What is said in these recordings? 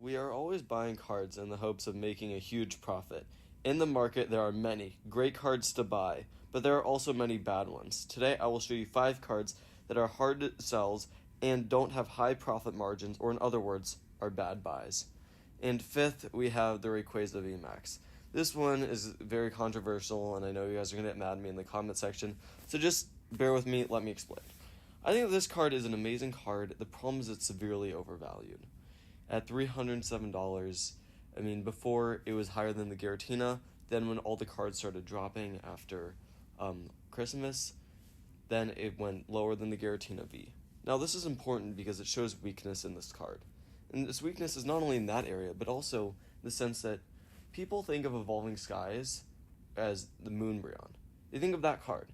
We are always buying cards in the hopes of making a huge profit. In the market, there are many great cards to buy, but there are also many bad ones. Today, I will show you 5 cards that are hard to sell and don't have high profit margins, or in other words, are bad buys. And fifth, we have the Rayquaza Vmax. This one is very controversial, and I know you guys are going to get mad at me in the comment section, so just bear with me, let me explain. I think this card is an amazing card. The problem is it's severely overvalued. At $307, I mean, before it was higher than the Giratina, then when all the cards started dropping after Christmas, then it went lower than the Giratina V. Now, this is important because it shows weakness in this card. And this weakness is not only in that area, but also in the sense that people think of Evolving Skies as the Moonbryon. They think of that card.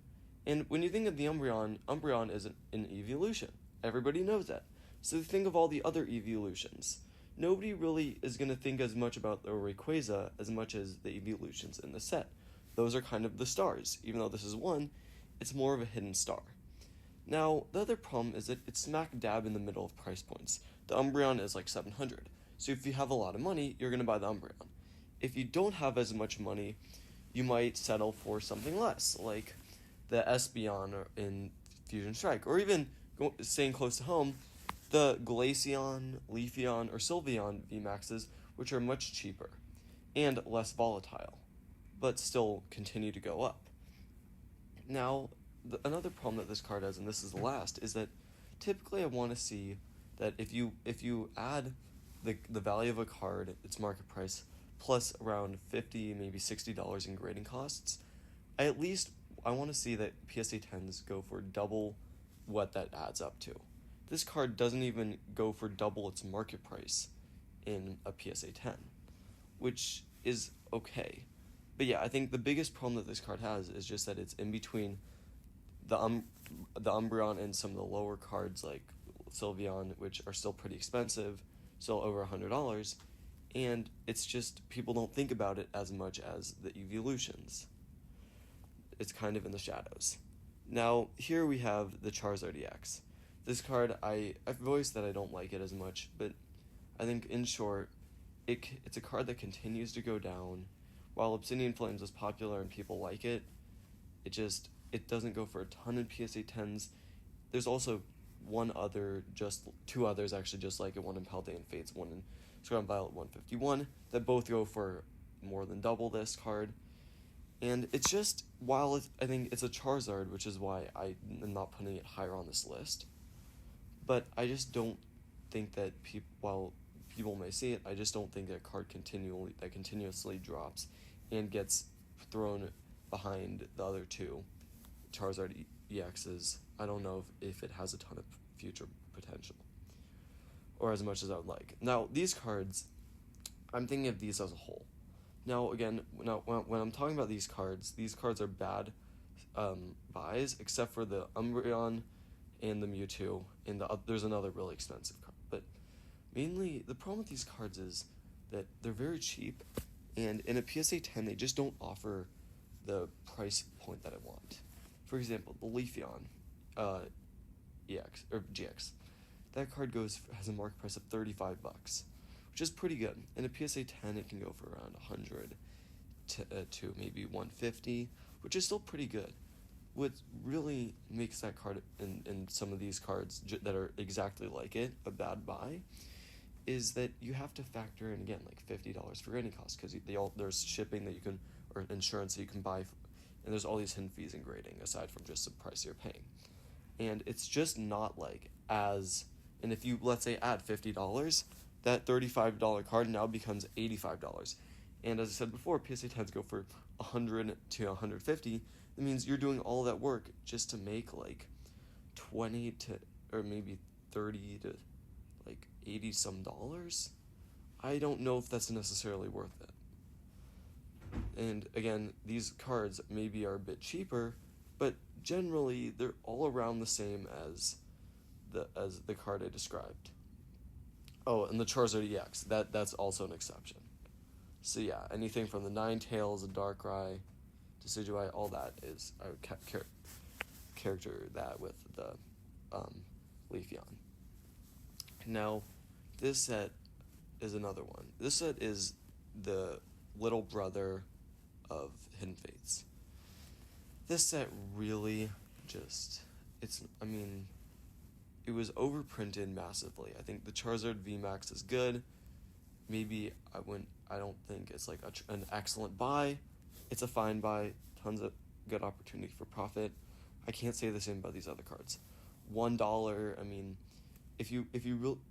And when you think of the Umbreon is an evolution. Everybody knows that. So think of all the other evolutions. Nobody really is going to think as much about the Rayquaza as much as the evolutions in the set. Those are kind of the stars. Even though this is one, it's more of a hidden star. Now, the other problem is that it's smack dab in the middle of price points. The Umbreon is like $700. So if you have a lot of money, you're going to buy the Umbreon. If you don't have as much money, you might settle for something less, like the Espeon in Fusion Strike, or even staying close to home, the Glaceon, Leafeon, or Sylveon VMAXs, which are much cheaper and less volatile, but still continue to go up. Now, another problem that this card has, and this is the last, is that typically I want to see that if you add the value of a card, its market price, plus around $50, maybe $60 in grading costs, I want to see that PSA 10s go for double what that adds up to. This card doesn't even go for double its market price in a PSA 10, which is okay. But yeah, I think the biggest problem that this card has is just that it's in between the Umbreon and some of the lower cards like Sylveon, which are still pretty expensive, still over $100, and it's just people don't think about it as much as the evolutions. It's kind of in the shadows. Now, here we have the Charizard EX. This card, I've voiced that I don't like it as much, but I think, in short, it's a card that continues to go down. While Obsidian Flames is popular and people like it, it doesn't go for a ton in PSA 10s. There's also two others actually just like it, one in Paldean Fates, one in Scarlet Violet 151, that both go for more than double this card. And it's just, I think it's a Charizard, which is why I am not putting it higher on this list, but I just don't think that while people may see it, I just don't think that card continuously drops and gets thrown behind the other two Charizard EXs. I don't know if it has a ton of future potential, or as much as I would like. Now, these cards, I'm thinking of these as a whole. Now, again, when I'm talking about these cards are bad buys, except for the Umbreon and the Mewtwo, and there's another really expensive card. But mainly, the problem with these cards is that they're very cheap, and in a PSA 10, they just don't offer the price point that I want. For example, the Leafeon EX, or GX. That card has a market price of $35, which is pretty good. In a PSA 10, it can go for around $100 to maybe $150, which is still pretty good. What really makes that card and some of these cards that are exactly like it a bad buy is that you have to factor in, again, like $50 for grading costs, because there's shipping that you can, or insurance that you can buy, and there's all these hidden fees in grading aside from just the price you're paying. And it's just not like and if you, let's say, add $50, that $35 card now becomes $85. And as I said before, PSA 10s go for $100 to $150. That means you're doing all that work just to make like 20 to, or maybe 30 to like 80 some dollars. I don't know if that's necessarily worth it. And again, these cards maybe are a bit cheaper, but generally they're all around the same as the card I described. Oh, and the Charizard EX, that's also an exception. So yeah, anything from the Ninetales, the Darkrai, Decidueye, all that is, I would character that with the Leafeon. Now, this set is another one. This set is the little brother of Hidden Fates. This set really just, it was overprinted massively. I think the Charizard Vmax is good. Maybe I don't think it's like an excellent buy. It's a fine buy. Tons of good opportunity for profit. I can't say the same about these other cards. $1,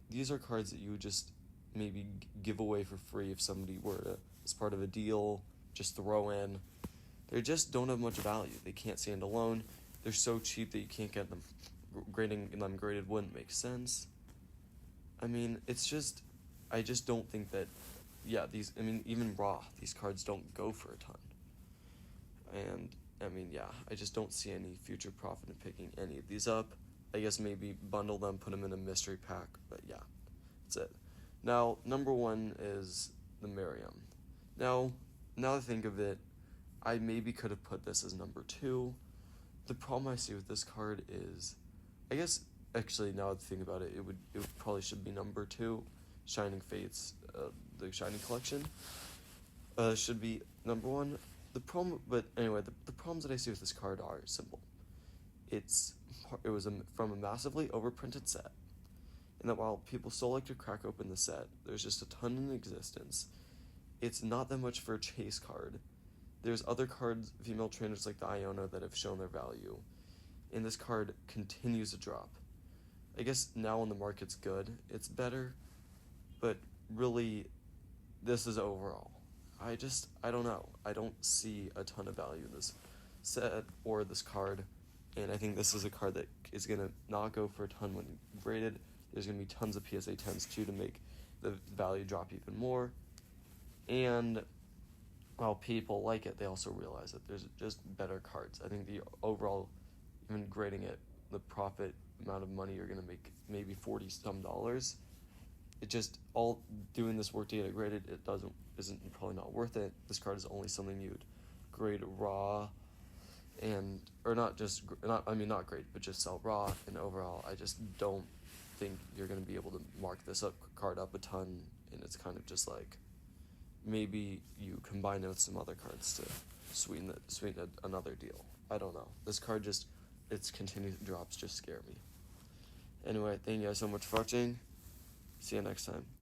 these are cards that you would just maybe give away for free if somebody were to, as part of a deal, just throw in. They just don't have much value. They can't stand alone. They're so cheap that you can't get them. Grading them graded wouldn't make sense. I just don't think that, even raw, these cards don't go for a ton. And, I just don't see any future profit in picking any of these up. I guess maybe bundle them, put them in a mystery pack, but yeah, that's it. Now, number 1 is the Miriam. Now that I think of it, I maybe could have put this as number 2. The problem I see with this card is, I guess, actually, now that I think about it, it probably should be number 2. Shining Fates, the Shining Collection, should be number 1. The problems that I see with this card are simple. It was from a massively overprinted set, and that while people still like to crack open the set, there's just a ton in existence. It's not that much for a chase card. There's other cards, female trainers like the Iona, that have shown their value, and this card continues to drop. I guess now when the market's good, it's better, but really, this is overall. I don't know. I don't see a ton of value in this set or this card, and I think this is a card that is going to not go for a ton when graded. There's going to be tons of PSA 10s too to make the value drop even more, and while people like it, they also realize that there's just better cards. I think the overall, even grading it, the profit amount of money you're going to make, maybe $40-some. It just, all doing this work to get it graded, isn't probably not worth it. This card is only something you'd grade raw, not grade, but just sell raw. And overall, I just don't think you're going to be able to mark this card up a ton, and it's kind of just like, maybe you combine it with some other cards to sweeten another deal. I don't know. This card its continued drops just scare me. Anyway, thank you guys so much for watching. See you next time.